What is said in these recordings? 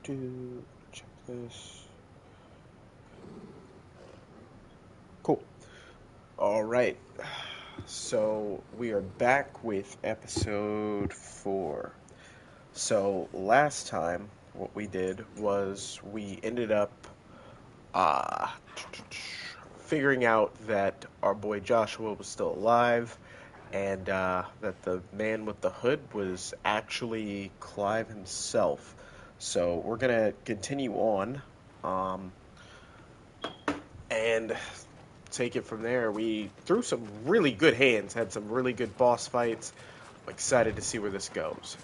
Check this. Cool. All right. So we are back with episode 4. So last time, what we did was we ended up uh, figuring out that our boy Joshua was still alive, and that the man with the hood was actually Clive himself. So we're gonna continue on, um, and take it from there. We threw some really good hands, had some really good boss fights. I'm excited to see where this goes.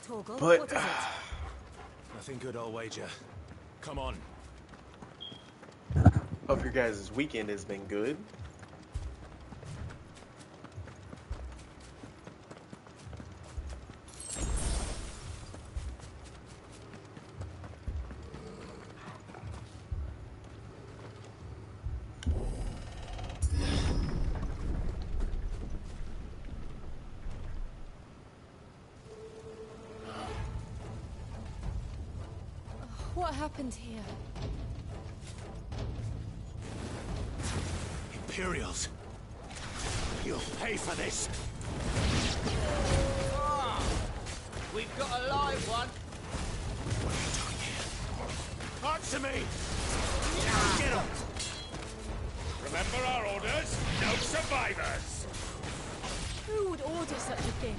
Torgal, But what is it? Nothing good, I'll wager. Come on. hope your guys' weekend has been good. What happened here? Imperials. You'll pay for this. We've got a live one. What are you doing here? Answer me! Get him! Remember our orders? No survivors! Who would order such a thing?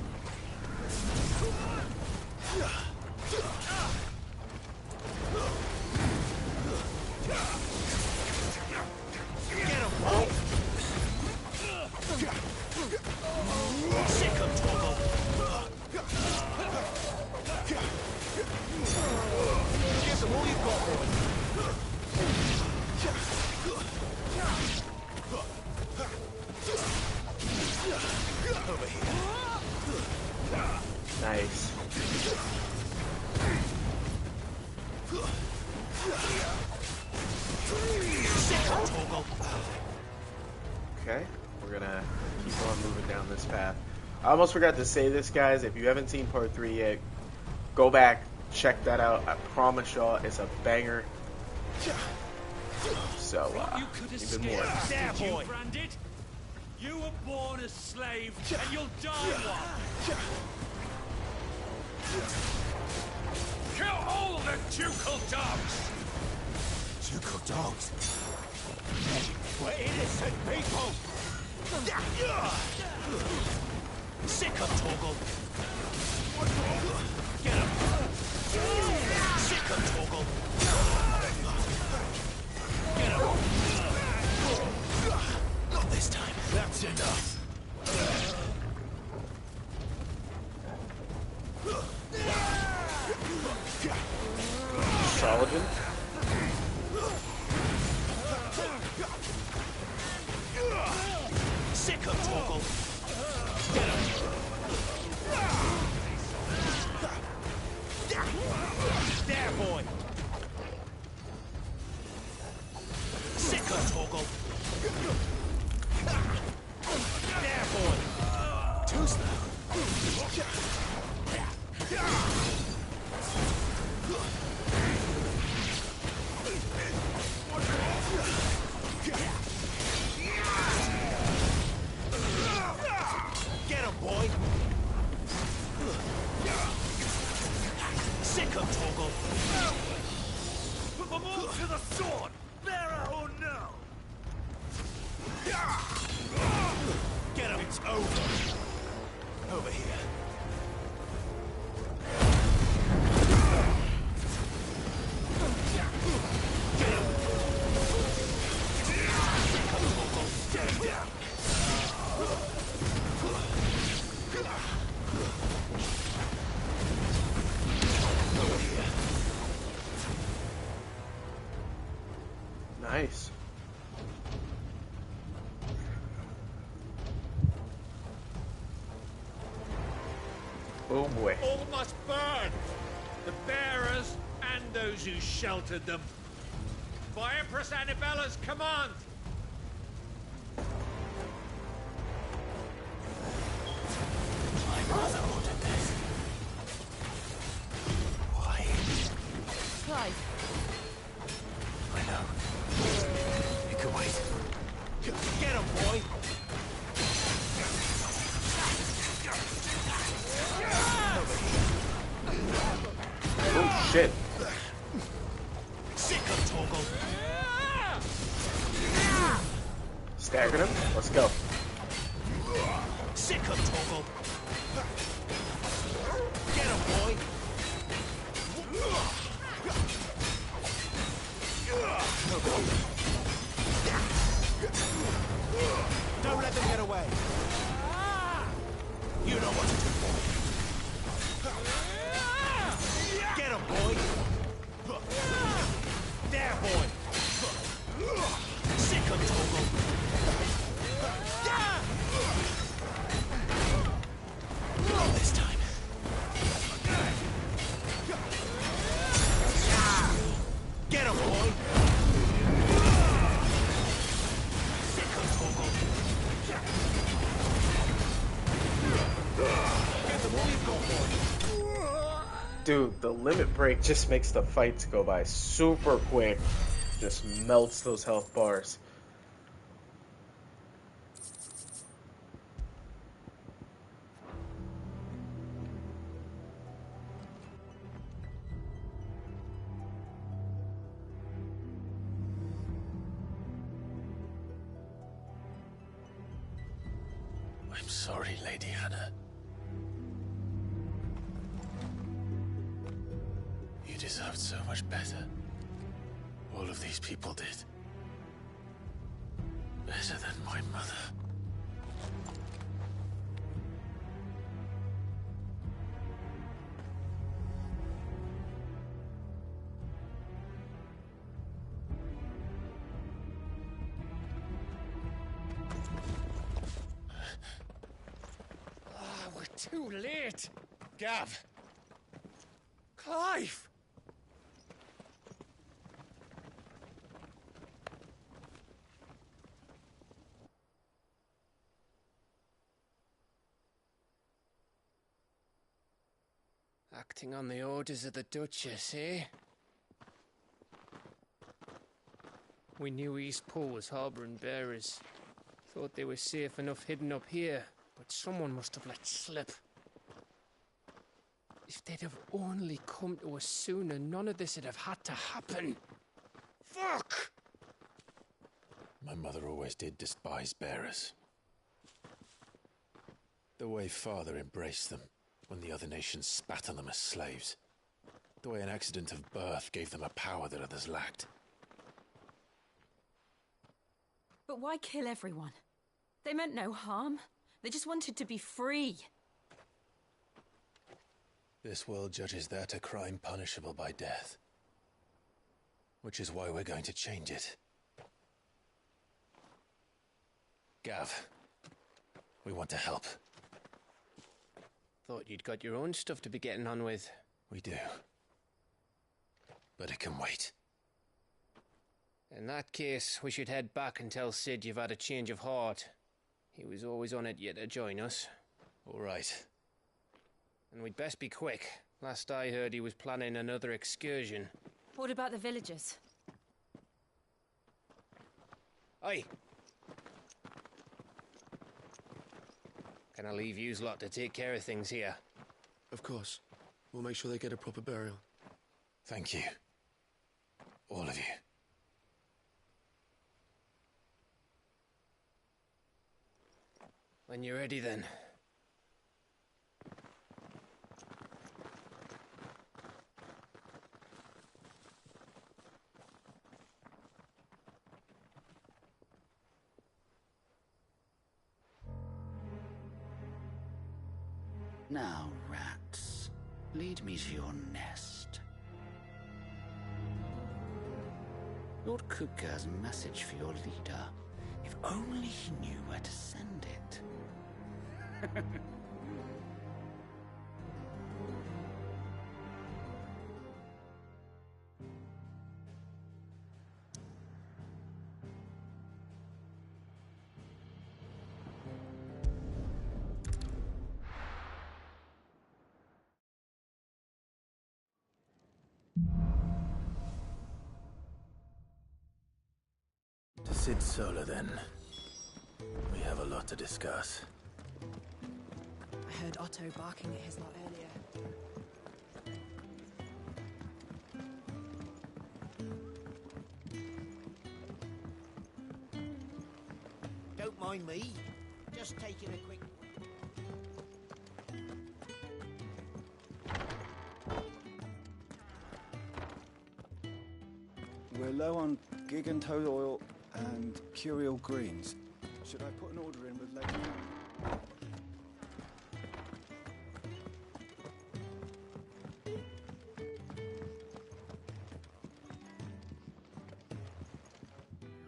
Get him, Paul! Sick of Torgal! Give them all you've got, boy. Over here. Nice. Sick of Torgal! Okay, we're gonna keep on moving down this path. I almost forgot to say this, guys. If you haven't seen part 3 yet, go back, check that out. I promise y'all, it's a banger. So, even more. There, boy! Branded? You were born a slave, and you'll die one! Kill all the ducal dogs! Ducal dogs! We're innocent people! Sick of Torgal! Get him! Sick of Torgal! Get him! Not this time. That's enough. Saladin? Sick of Torgal! Get him! There, boy! Sick of Torgal! There, boy! Too slow! Get him, boy! Sick of Torgal! Put them all to the sword! Bearer or no! Get him! It's over! Over here. Get him! Sick of Torgal! Get him down! Over here. Nice. Oh boy. All must burn! The bearers and those who sheltered them. By Empress Annibella's command! My mother ordered this. Why? Clive, I know. You can wait. Get him, boy! Oh shit. Sick of Torgal. Staggered him. Let's go. Sick of Torgal. Get him, boy! Don't let them get away. You know what to do. Get him, boy! There, boy! Sick of Torgal. Not this time. Get him, boy! Sick of Torgal. Get them all you've got, boy! Dude, the limit break just makes the fights go by super quick. Just melts those health bars. I'm sorry, Lady Hannah. You deserved so much better. All of these people did. Better than my mother. We're too late! Gav! Clive! Acting on the orders of the Duchess, eh? We knew Eastpool was harbouring bearers. Thought they were safe enough hidden up here, but someone must have let slip. If they'd have only come to us sooner, none of this would have had to happen. Fuck! My mother always did despise bearers. The way Father embraced them when the other nations spat on them as slaves. The way an accident of birth gave them a power that others lacked. but why kill everyone? They meant no harm. They just wanted to be free. This world judges that a crime punishable by death. Which is why we're going to change it. Gav, we want to help. Thought you'd got your own stuff to be getting on with. We do. But it can wait. In that case, we should head back and tell Sid you've had a change of heart. He was always on it yet to join us. All right. And we'd best be quick. Last I heard, he was planning another excursion. What about the villagers? Aye. Can I leave yous lot to take care of things here? Of course. We'll make sure they get a proper burial. Thank you. All of you. When you're ready, then. Now, rats, lead me to your nest. Lord Kupka has a message for your leader. If only he knew where to send it. Cid Solar, then. We have a lot to discuss. I heard Otto barking at his lot earlier. Don't mind me. Just taking a quick... We're low on Gigantole oil and Curial greens. Should I put an order in with Lady?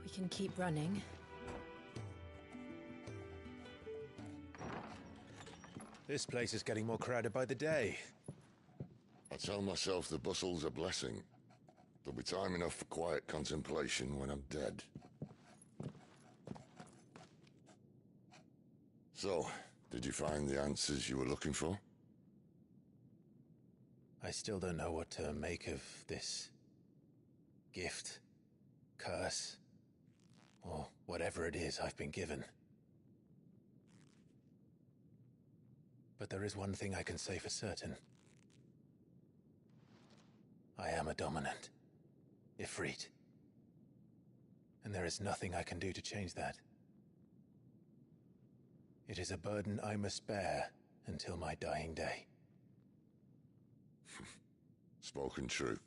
We can keep running. This place is getting more crowded by the day. I tell myself the bustle's a blessing. There'll be time enough for quiet contemplation when I'm dead. So, did you find the answers you were looking for? I still don't know what to make of this gift, curse, or whatever it is I've been given. But there is one thing I can say for certain. I am a dominant, Ifrit. And there is nothing I can do to change that. It is a burden I must bear until my dying day. Spoken true.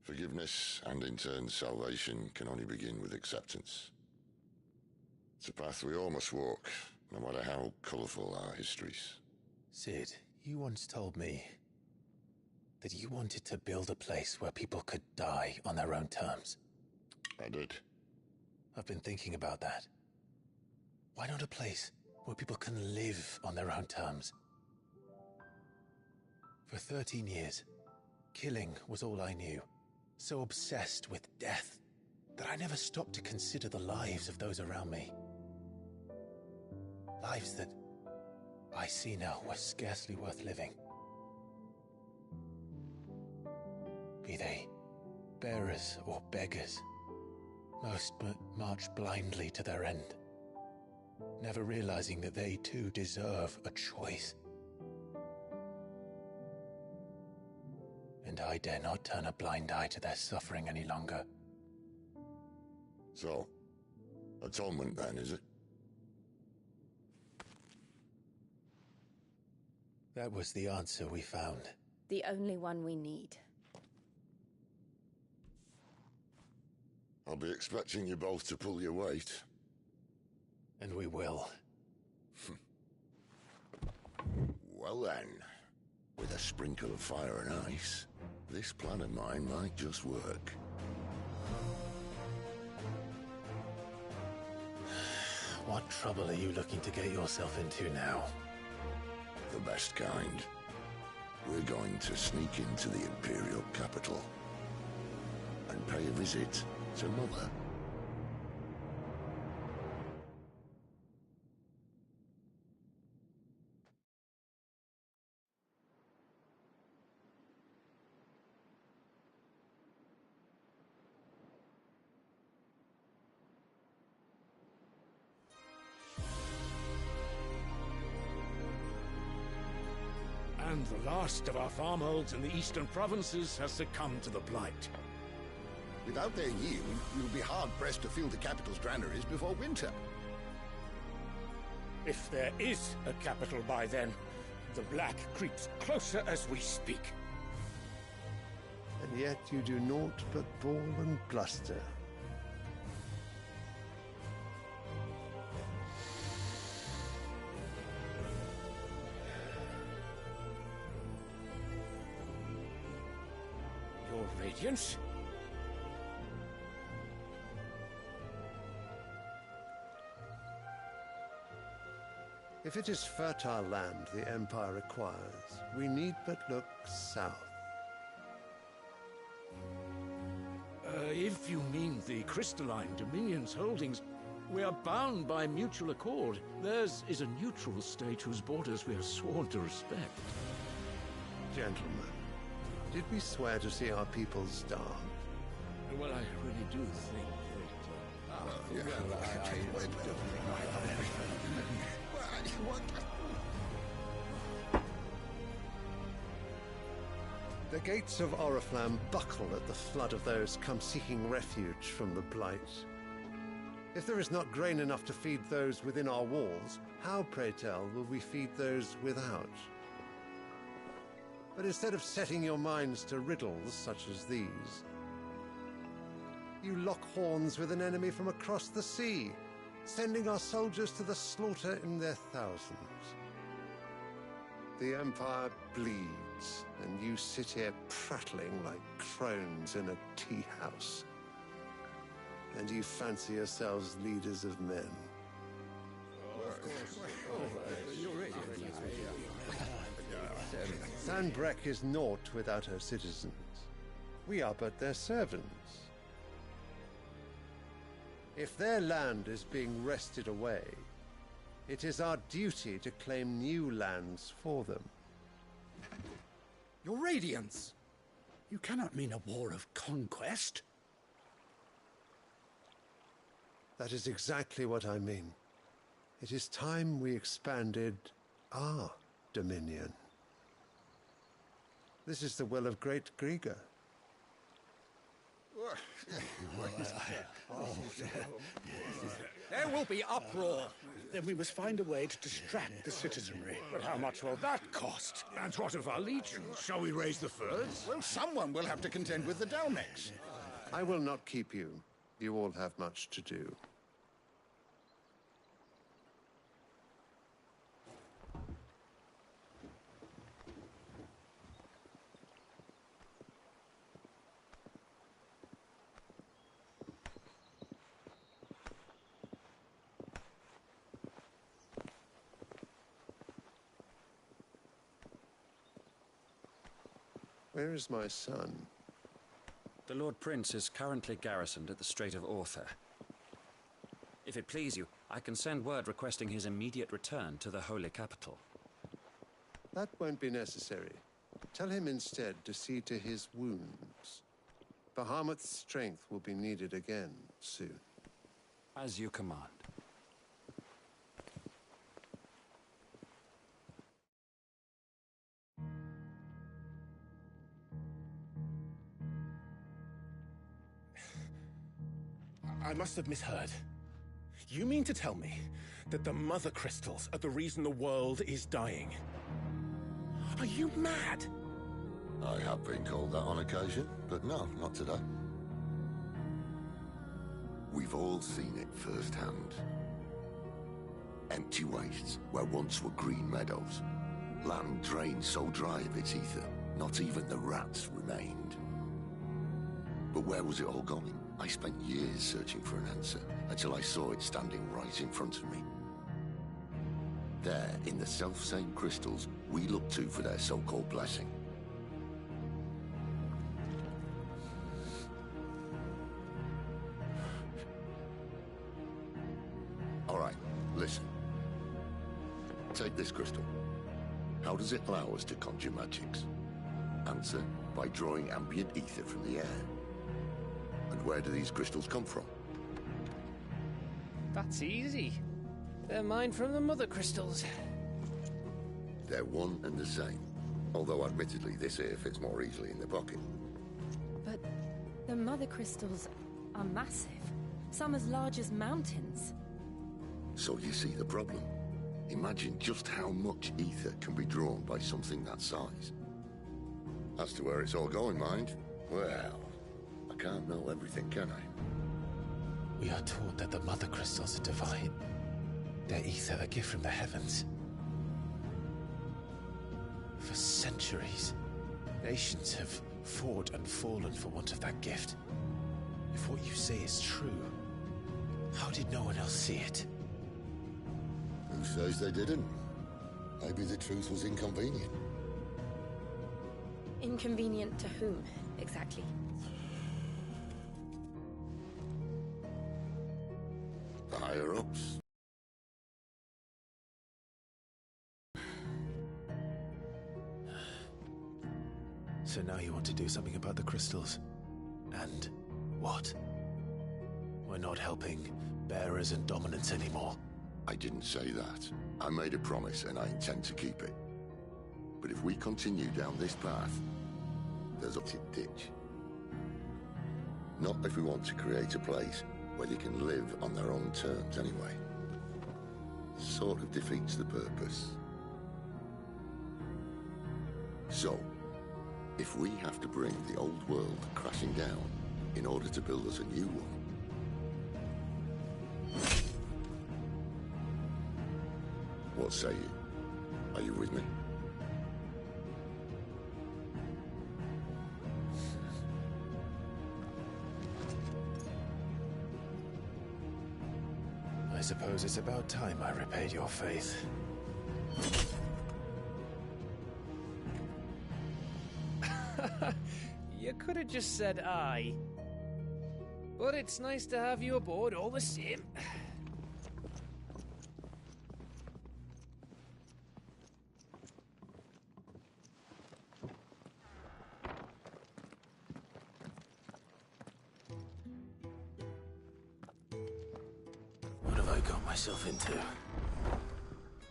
Forgiveness and in turn salvation can only begin with acceptance. It's a path we all must walk, no matter how colourful our histories. Cid, you once told me that you wanted to build a place where people could die on their own terms. I did. I've been thinking about that. Why not a place where people can live on their own terms? For 13 years, killing was all I knew. So obsessed with death that I never stopped to consider the lives of those around me. Lives that I see now were scarcely worth living. Be they bearers or beggars, most march blindly to their end, never realizing that they too deserve a choice. And I dare not turn a blind eye to their suffering any longer. So, atonement then, is it? That was the answer we found. The only one we need. I'll be expecting you both to pull your weight. And we will. Well then, with a sprinkle of fire and ice, this plan of mine might just work. What trouble are you looking to get yourself into now? The best kind. We're going to sneak into the Imperial capital and pay a visit to Mother. And the last of our farmholds in the eastern provinces has succumbed to the blight. Without their yield, you'll be hard-pressed to fill the capital's granaries before winter. If there is a capital by then, the Black creeps closer as we speak. And yet you do naught but bawl and bluster. Your Radiance? If it is fertile land the Empire requires, we need but look south. If you mean the Crystalline Dominion's holdings, we are bound by mutual accord. Theirs is a neutral state whose borders we are sworn to respect. Gentlemen, did we swear to see our people starve? Well, I really do think that... The gates of Oriflamme buckle at the flood of those come seeking refuge from the Blight. If there is not grain enough to feed those within our walls, how, pray tell, will we feed those without? But instead of setting your minds to riddles such as these, you lock horns with an enemy from across the sea, sending our soldiers to the slaughter in their thousands. The Empire bleeds, and you sit here prattling like crones in a tea house. And you fancy yourselves leaders of men. Sanbreque is naught without her citizens. We are but their servants. If their land is being wrested away, it is our duty to claim new lands for them. Your Radiance! You cannot mean a war of conquest. That is exactly what I mean. It is time we expanded our dominion. This is the will of great Griga. There will be uproar. Then we must find a way to distract the citizenry. But how much will that cost? And what of our legions? Shall we raise the furs? Well, someone will have to contend with the Dalmex. I will not keep you. You all have much to do. Where is my son? The Lord Prince is currently garrisoned at the Strait of Orther. If it please you, I can send word requesting his immediate return to the Holy Capital. That won't be necessary. Tell him instead to see to his wounds. Bahamut's strength will be needed again soon. As you command. I must have misheard. You mean to tell me that the Mother Crystals are the reason the world is dying? Are you mad? I have been called that on occasion, but no, not today. We've all seen it firsthand. Empty wastes where once were green meadows. Land drained so dry of its ether, not even the rats remained. But where was it all going? I spent years searching for an answer, until I saw it standing right in front of me. There, in the self-same crystals, we look to for their so-called blessing. All right, listen. Take this crystal. How does it allow us to conjure magics? Answer, by drawing ambient ether from the air. And where do these crystals come from? That's easy. They're mined from the Mother Crystals. They're one and the same. Although admittedly this here fits more easily in the pocket. But the Mother Crystals are massive. Some as large as mountains. So you see the problem. Imagine just how much ether can be drawn by something that size. As to where it's all going, mind? Well, I can't know everything, can I? We are taught that the Mother Crystals are divine. Their ether a gift from the heavens. For centuries, nations have fought and fallen for want of that gift. If what you say is true, how did no one else see it? Who says they didn't? Maybe the truth was inconvenient. Inconvenient to whom, exactly? The higher-ups. So now you want to do something about the crystals. And what? We're not helping bearers and dominants anymore. I didn't say that. I made a promise and I intend to keep it. But if we continue down this path, there's a ditch. Not if we want to create a place where they can live on their own terms anyway. Sort of defeats the purpose. So, if we have to bring the old world crashing down in order to build us a new one, what say you? Are you with me? I suppose it's about time I repaid your faith. You could have just said aye. But it's nice to have you aboard all the same. What have I got myself into?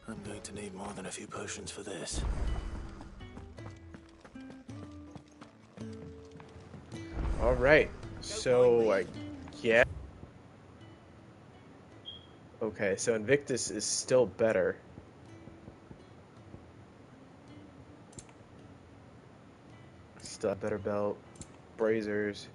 I'm going to need more than a few potions for this. Alright, so I guess... Okay, so Invictus is still better. Still have better belt, Brazers.